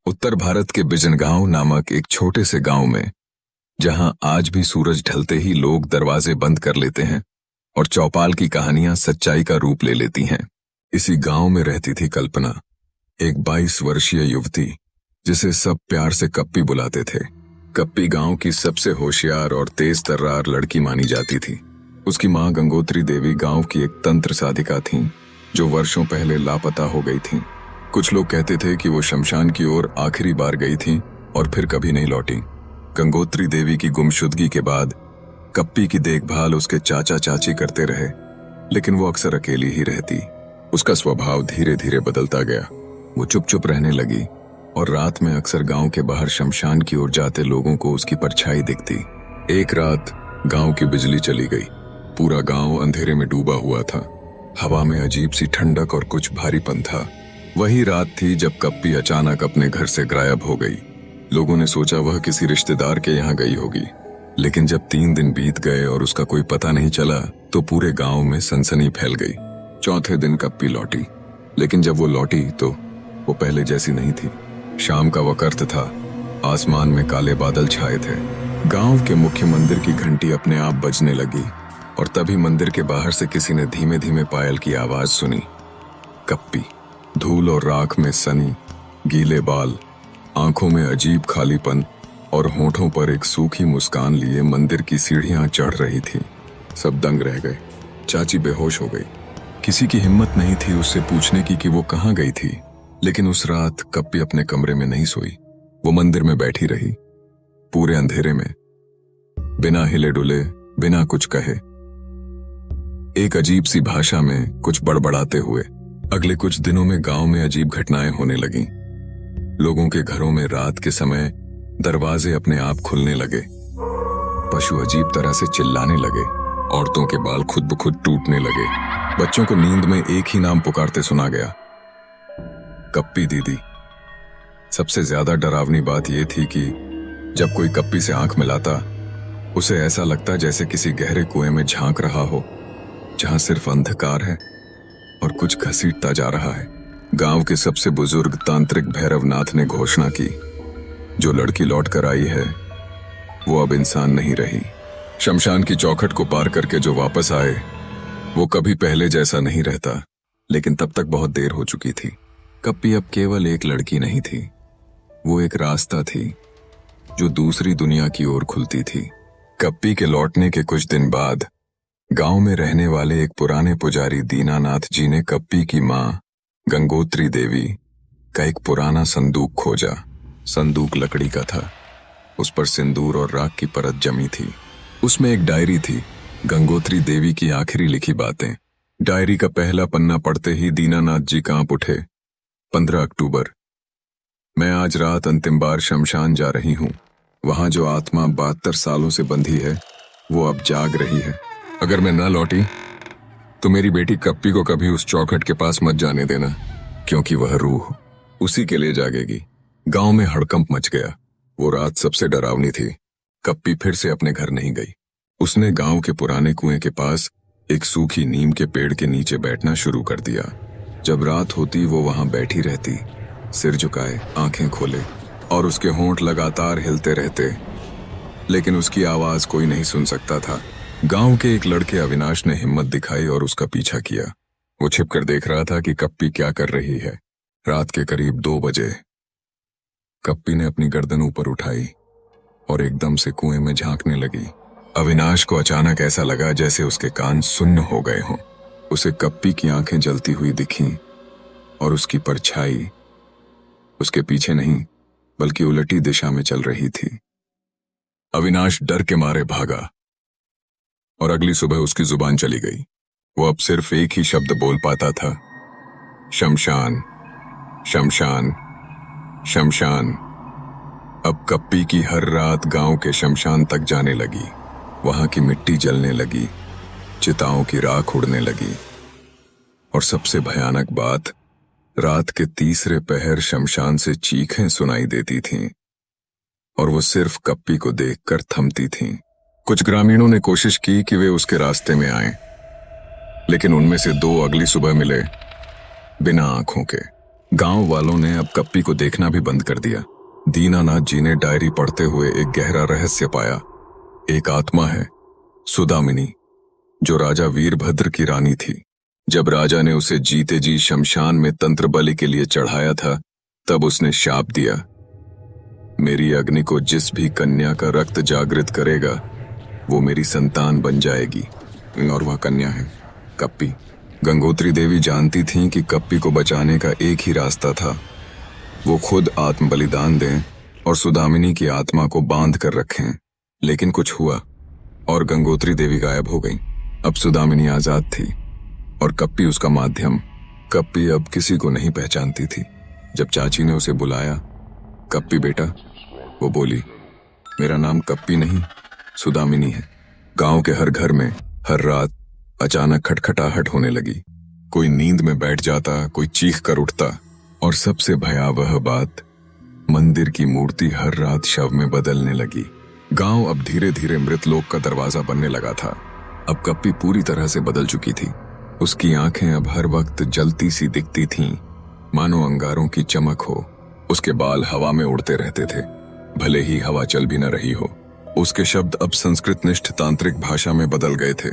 उत्तर भारत के बिजनगांव नामक एक छोटे से गांव में, जहां आज भी सूरज ढलते ही लोग दरवाजे बंद कर लेते हैं और चौपाल की कहानियां सच्चाई का रूप ले लेती हैं, इसी गांव में रहती थी कल्पना, एक 22 वर्षीय युवती जिसे सब प्यार से कप्पी बुलाते थे। कप्पी गांव की सबसे होशियार और तेज तर्रार लड़की मानी जाती थी। उसकी मां गंगोत्री देवी गांव की एक तंत्र साधिका थीं, जो वर्षों पहले लापता हो गई थीं। कुछ लोग कहते थे कि वो शमशान की ओर आखिरी बार गई थीं और फिर कभी नहीं लौटी। गंगोत्री देवी की गुमशुदगी के बाद कप्पी की देखभाल उसके चाचा चाची करते रहे, लेकिन वो अक्सर अकेली ही रहती। उसका स्वभाव धीरे धीरे बदलता गया। वो चुप चुप रहने लगी और रात में अक्सर गांव के बाहर शमशान की ओर जाते लोगों को उसकी परछाई दिखती। एक रात गांव की बिजली चली गई। पूरा गांव अंधेरे में डूबा हुआ था। हवा में अजीब सी ठंडक और कुछ भारीपन था। वही रात थी जब कप्पी अचानक अपने घर से गायब हो गई। लोगों ने सोचा वह किसी रिश्तेदार के यहाँ गई होगी, लेकिन जब 3 दिन बीत गए और उसका कोई पता नहीं चला तो पूरे गांव में सनसनी फैल गई। चौथे दिन कप्पी लौटी, लेकिन जब वो लौटी तो वो पहले जैसी नहीं थी। शाम का वक्त था, आसमान में काले बादल छाए थे। गांव के मुख्य मंदिर की घंटी अपने आप बजने लगी और तभी मंदिर के बाहर से किसी ने धीमे धीमे पायल की आवाज सुनी। कप्पी, धूल और राख में सनी, गीले बाल, आंखों में अजीब खालीपन और होठों पर एक सूखी मुस्कान लिए मंदिर की सीढ़ियां चढ़ रही थी। सब दंग रह गए। चाची बेहोश हो गई। किसी की हिम्मत नहीं थी उससे पूछने की कि वो कहाँ गई थी, लेकिन उस रात कप्पी अपने कमरे में नहीं सोई। वो मंदिर में बैठी रही, पूरे अंधेरे में, बिना हिले डुले, बिना कुछ कहे, एक अजीब सी भाषा में कुछ बड़बड़ाते हुए। अगले कुछ दिनों में गांव में अजीब घटनाएं होने लगीं। लोगों के घरों में रात के समय दरवाजे अपने आप खुलने लगे। पशु अजीब तरह से चिल्लाने लगे। औरतों के बाल खुद ब खुद टूटने लगे। बच्चों को नींद में एक ही नाम पुकारते सुना गया, कप्पी दीदी। सबसे ज्यादा डरावनी बात यह थी कि जब कोई कप्पी से आंख मिलाता, उसे ऐसा लगता जैसे किसी गहरे कुएं में झांक रहा हो, जहां सिर्फ अंधकार है और कुछ घसीटता जा रहा है। गांव के सबसे बुजुर्ग तांत्रिक भैरवनाथ ने घोषणा की, जो लड़की लौट कर आई है वो अब इंसान नहीं रही। शमशान की चौखट को पार करके जो वापस आए वो कभी पहले जैसा नहीं रहता, लेकिन तब तक बहुत देर हो चुकी थी। कप्पी अब केवल एक लड़की नहीं थी, वो एक रास्ता थी जो दूसरी दुनिया की ओर खुलती थी। कप्पी के लौटने के कुछ दिन बाद गांव में रहने वाले एक पुराने पुजारी दीनानाथ जी ने कप्पी की मां गंगोत्री देवी का एक पुराना संदूक खोजा। संदूक लकड़ी का था। उस पर सिंदूर और राख की परत जमी थी। उसमें एक डायरी थी, गंगोत्री देवी की आखिरी लिखी बातें। डायरी का पहला पन्ना पढ़ते ही दीनानाथ जी कांप उठे। 15 अक्टूबर, मैं आज रात अंतिम बार शमशान जा रही हूँ। वहां जो आत्मा 72 सालों से बंधी है वो अब जाग रही है। अगर मैं न लौटी तो मेरी बेटी कप्पी को कभी उस चौखट के पास मत जाने देना, क्योंकि वह रूह उसी के लिए जागेगी। गांव में हड़कंप मच गया। वो रात सबसे डरावनी थी। कप्पी फिर से अपने घर नहीं गई। उसने गांव के पुराने कुएं के पास एक सूखी नीम के पेड़ के नीचे बैठना शुरू कर दिया। जब रात होती वो वहां बैठी रहती, सिर झुकाए, आंखें खोले, और उसके होंठ लगातार हिलते रहते, लेकिन उसकी आवाज कोई नहीं सुन सकता था। गांव के एक लड़के अविनाश ने हिम्मत दिखाई और उसका पीछा किया। वो छिपकर देख रहा था कि कप्पी क्या कर रही है। रात के करीब 2 बजे कप्पी ने अपनी गर्दन ऊपर उठाई और एकदम से कुएं में झांकने लगी। अविनाश को अचानक ऐसा लगा जैसे उसके कान सुन्न हो गए हों। उसे कप्पी की आंखें जलती हुई दिखीं और उसकी परछाई उसके पीछे नहीं बल्कि उलटी दिशा में चल रही थी। अविनाश डर के मारे भागा और अगली सुबह उसकी जुबान चली गई। वो अब सिर्फ एक ही शब्द बोल पाता था, शमशान, शमशान, शमशान। अब कप्पी की हर रात गांव के शमशान तक जाने लगी। वहां की मिट्टी जलने लगी, चिताओं की राख उड़ने लगी, और सबसे भयानक बात, रात के तीसरे पहर शमशान से चीखें सुनाई देती थीं, और वो सिर्फ कप्पी को देखकर थमती थीं। कुछ ग्रामीणों ने कोशिश की कि वे उसके रास्ते में आएं, लेकिन उनमें से 2 अगली सुबह मिले, बिना आंखों के। गांव वालों ने अब कप्पी को देखना भी बंद कर दिया। दीनानाथ जी ने डायरी पढ़ते हुए एक गहरा रहस्य पाया। एक आत्मा है, सुदामिनी, जो राजा वीरभद्र की रानी थी। जब राजा ने उसे जीते जी शमशान में तंत्र बलि के लिए चढ़ाया था, तब उसने शाप दिया, मेरी अग्नि को जिस भी कन्या का रक्त जागृत करेगा वो मेरी संतान बन जाएगी। और वह कन्या है कप्पी। गंगोत्री देवी जानती थीं कि कप्पी को बचाने का एक ही रास्ता था, वो खुद आत्म बलिदान दें और सुदामिनी की आत्मा को बांध कर रखें। लेकिन कुछ हुआ और गंगोत्री देवी गायब हो गई। अब सुदामिनी आजाद थी और कप्पी उसका माध्यम। कप्पी अब किसी को नहीं पहचानती थी। जब चाची ने उसे बुलाया, कप्पी बेटा, वो बोली, मेरा नाम कप्पी नहीं, सुदामिनी है। गांव के हर घर में हर रात अचानक खटखटाहट होने लगी। कोई नींद में बैठ जाता, कोई चीख कर उठता, और सबसे भयावह बात, मंदिर की मूर्ति हर रात शव में बदलने लगी। गांव अब धीरे धीरे मृतलोक का दरवाजा बनने लगा था। अब कप्पी पूरी तरह से बदल चुकी थी। उसकी आंखें अब हर वक्त जलती सी दिखती थीं, मानो अंगारों की चमक हो। उसके बाल हवा में उड़ते रहते थे, भले ही हवा चल भी न रही हो। उसके शब्द अब संस्कृत निष्ठ तांत्रिक भाषा में बदल गए थे।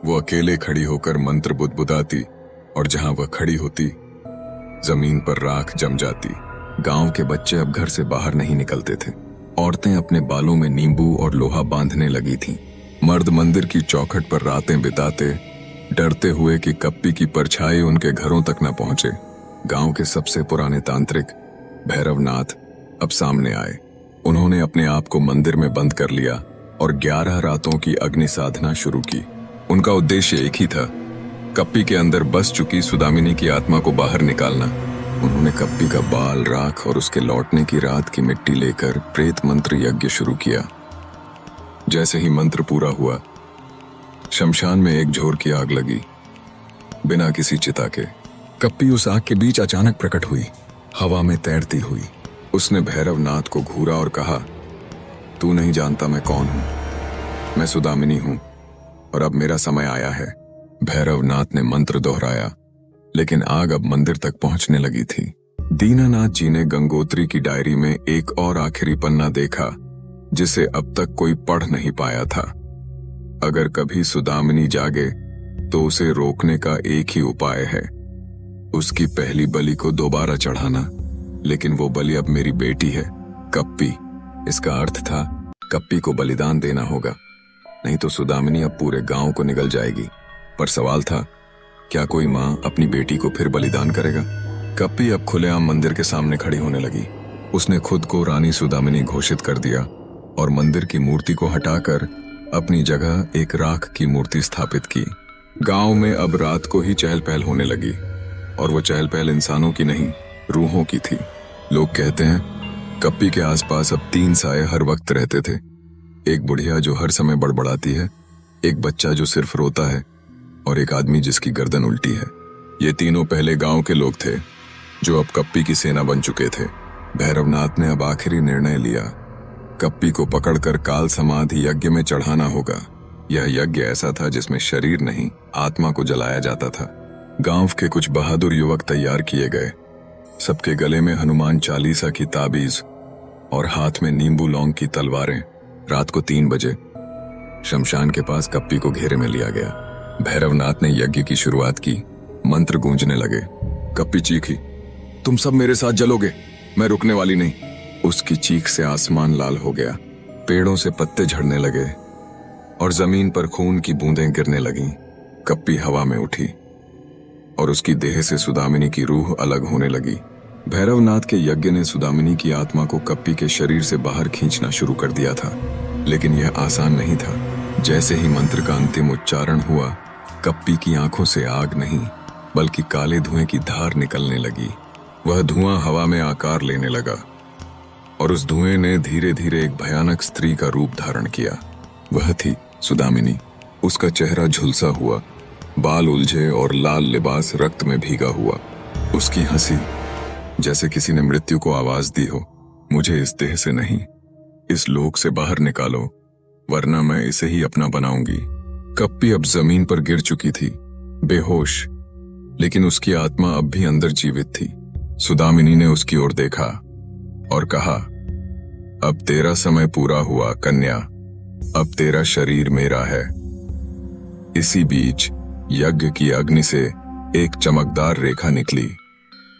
वो अकेले खड़ी होकर मंत्र बुदबुदाती, और जहां वह खड़ी होती जमीन पर राख जम जाती। गांव के बच्चे अब घर से बाहर नहीं निकलते थे। औरतें अपने बालों में नींबू और लोहा बांधने लगी थीं। मर्द मंदिर की चौखट पर रातें बिताते, डरते हुए कि कप्पी की परछाई उनके घरों तक न पहुंचे। गांव के सबसे पुराने तांत्रिक भैरवनाथ अब सामने आए। उन्होंने अपने आप को मंदिर में बंद कर लिया और 11 रातों की अग्नि साधना शुरू की। उनका उद्देश्य एक ही था, कप्पी के अंदर बस चुकी सुदामिनी की आत्मा को बाहर निकालना। उन्होंने कप्पी का बाल, राख और उसके लौटने की रात की मिट्टी लेकर प्रेत मंत्र यज्ञ शुरू किया। जैसे ही मंत्र पूरा हुआ, शमशान में एक झोर की आग लगी, बिना किसी चिता के। कप्पी उस आग के बीच अचानक प्रकट हुई, हवा में तैरती हुई। उसने भैरवनाथ को घूरा और कहा, तू नहीं जानता मैं कौन हूं, मैं सुदामिनी हूं और अब मेरा समय आया है। भैरवनाथ ने मंत्र दोहराया, लेकिन आग अब मंदिर तक पहुंचने लगी थी। दीनानाथ जी ने गंगोत्री की डायरी में एक और आखिरी पन्ना देखा, जिसे अब तक कोई पढ़ नहीं पाया था। अगर कभी सुदामिनी जागे तो उसे रोकने का एक ही उपाय है, उसकी पहली बलि को दोबारा चढ़ाना। लेकिन वो बलि अब मेरी बेटी है, कप्पी। इसका अर्थ था कप्पी को बलिदान देना होगा, नहीं तो सुदामिनी अब पूरे गांव को निगल जाएगी। पर सवाल था, क्या कोई माँ अपनी बेटी को फिर बलिदान करेगा? कप्पी अब खुलेआम मंदिर के सामने खड़ी होने लगी। उसने खुद को रानी सुदामिनी घोषित कर दिया और मंदिर की मूर्ति को हटाकर अपनी जगह एक राख की मूर्ति स्थापित की। गांव में अब रात को ही चहल पहल होने लगी, और वो चहल पहल इंसानों की नहीं, रूहों की थी। लोग कहते हैं कप्पी के आसपास अब 3 साए हर वक्त रहते थे। एक बुढ़िया जो हर समय बड़बड़ाती है, एक बच्चा जो सिर्फ रोता है, और एक आदमी जिसकी गर्दन उल्टी है। ये तीनों पहले गांव के लोग थे, जो अब कप्पी की सेना बन चुके थे। भैरवनाथ ने अब आखिरी निर्णय लिया, कप्पी को पकड़कर काल समाधि यज्ञ में चढ़ाना होगा। यह यज्ञ ऐसा था जिसमें शरीर नहीं, आत्मा को जलाया जाता था। गांव के कुछ बहादुर युवक तैयार किए गए। सबके गले में हनुमान चालीसा की ताबीज और हाथ में नींबू लौंग की तलवारें। रात को 3 बजे शमशान के पास कप्पी को घेरे में लिया गया। भैरवनाथ ने यज्ञ की शुरुआत की। मंत्र गूंजने लगे। कप्पी चीखी, तुम सब मेरे साथ जलोगे, मैं रुकने वाली नहीं। उसकी चीख से आसमान लाल हो गया, पेड़ों से पत्ते झड़ने लगे और जमीन पर खून की बूंदें गिरने लगीं। कप्पी हवा में उठी और उसकी देह से सुदामिनी की रूह अलग होने लगी। भैरवनाथ के यज्ञ ने सुदामिनी की आत्मा को कप्पी के शरीर से बाहर खींचना शुरू कर दिया था, लेकिन यह आसान नहीं था। जैसे ही मंत्र का अंतिम उच्चारण हुआ, कप्पी की आंखों से आग नहीं बल्कि काले धुएं की धार निकलने लगी। वह धुआं हवा में आकार लेने लगा और उस धुएं ने धीरे धीरे एक भयानक स्त्री का रूप धारण किया। वह थी सुदामिनी। उसका चेहरा झुलसा हुआ, बाल उलझे और लाल लिबास रक्त में भीगा हुआ। उसकी हंसी जैसे किसी ने मृत्यु को आवाज दी हो, मुझे इस देह से नहीं, इस लोक से बाहर निकालो, वरना मैं इसे ही अपना बनाऊंगी। कप्पी अब जमीन पर गिर चुकी थी। बेहोश, लेकिन उसकी आत्मा अब भी अंदर जीवित थी। सुदामिनी ने उसकी ओर देखा और कहा, अब तेरा समय पूरा हुआ कन्या, अब तेरा शरीर मेरा है। इसी बीच यज्ञ की अग्नि से एक चमकदार रेखा निकली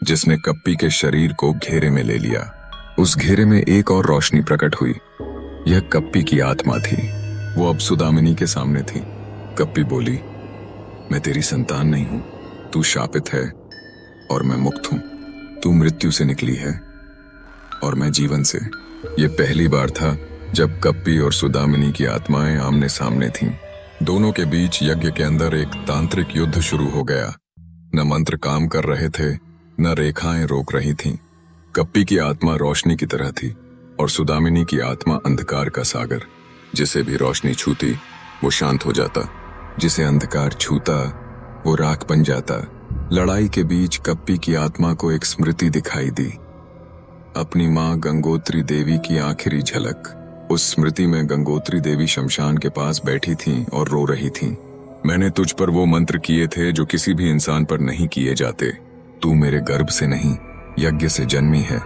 जिसने कप्पी के शरीर को घेरे में ले लिया। उस घेरे में एक और रोशनी प्रकट हुई। यह कप्पी की आत्मा थी। वो अब सुदामिनी के सामने थी। कप्पी बोली, मैं तेरी संतान नहीं हूं, तू शापित है और मैं मुक्त हूं। तू मृत्यु से निकली है और मैं जीवन से। यह पहली बार था जब कप्पी और सुदामिनी की आत्माएं आमने सामने थीं। दोनों के बीच यज्ञ के अंदर एक तांत्रिक युद्ध शुरू हो गया। न मंत्र काम कर रहे थे, न रेखाएं रोक रही थीं। कप्पी की आत्मा रोशनी की तरह थी और सुदामिनी की आत्मा अंधकार का सागर। जिसे भी रोशनी छूती वो शांत हो जाता, जिसे अंधकार छूता वो राख बन जाता। लड़ाई के बीच कप्पी की आत्मा को एक स्मृति दिखाई दी, अपनी मां गंगोत्री देवी की आखिरी झलक। उस स्मृति में गंगोत्री देवी शमशान के पास बैठी थीं और रो रही थीं। मैंने तुझ पर वो मंत्र किए थे जो किसी भी इंसान पर नहीं किए जाते। तू मेरे गर्भ से नहीं, यज्ञ से जन्मी है।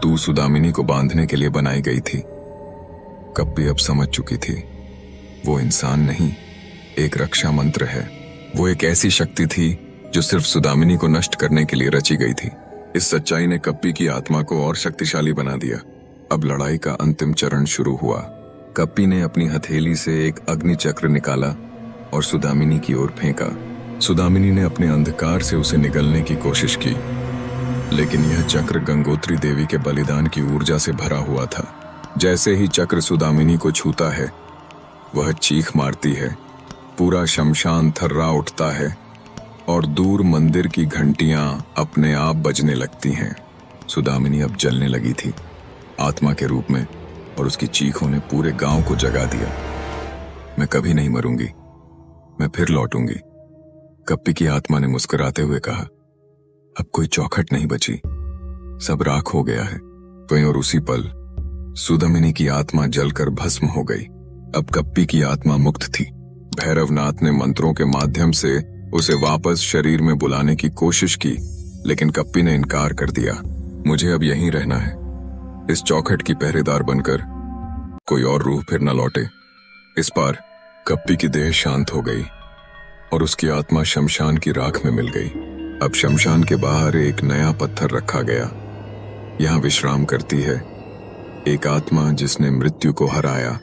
तू सुदामिनी को बांधने के लिए बनाई गई थी। कप्पी अब समझ चुकी थी, वो इंसान नहीं, एक रक्षा मंत्र है। वो एक ऐसी शक्ति थी जो सिर्फ सुदामिनी को नष्ट करने के लिए रची गई थी। इस सच्चाई ने कप्पी की आत्मा को और शक्तिशाली बना दिया। अब लड़ाई का अंतिम चरण शुरू हुआ। कप्पी ने अपनी हथेली से एक अग्नि चक्र निकाला और सुदामिनी की ओर फेंका। सुदामिनी ने अपने अंधकार से उसे निगलने की कोशिश की, लेकिन यह चक्र गंगोत्री देवी के बलिदान की ऊर्जा से भरा हुआ था। जैसे ही चक्र सुदामिनी को छूता है, वह चीख मारती है। पूरा शमशान थर्रा उठता है और दूर मंदिर की घंटियां अपने आप बजने लगती हैं। सुदामिनी अब जलने लगी थी, आत्मा के रूप में, और उसकी चीखों ने पूरे गांव को जगा दिया। मैं कभी नहीं मरूंगी, मैं फिर लौटूंगी, कप्पी की आत्मा ने मुस्कुराते हुए कहा। अब कोई चौखट नहीं बची, सब राख हो गया है। वहीं और उसी पल सुदामिनी की आत्मा जलकर भस्म हो गई। अब कप्पी की आत्मा मुक्त थी। भैरवनाथ ने मंत्रों के माध्यम से उसे वापस शरीर में बुलाने की कोशिश की, लेकिन कप्पी ने इनकार कर दिया। मुझे अब यहीं रहना है, इस चौखट की पहरेदार बनकर, कोई और रूह फिर न लौटे। इस बार कप्पी की देह शांत हो गई और उसकी आत्मा शमशान की राख में मिल गई। अब शमशान के बाहर एक नया पत्थर रखा गया। यहाँ विश्राम करती है एक आत्मा जिसने मृत्यु को हराया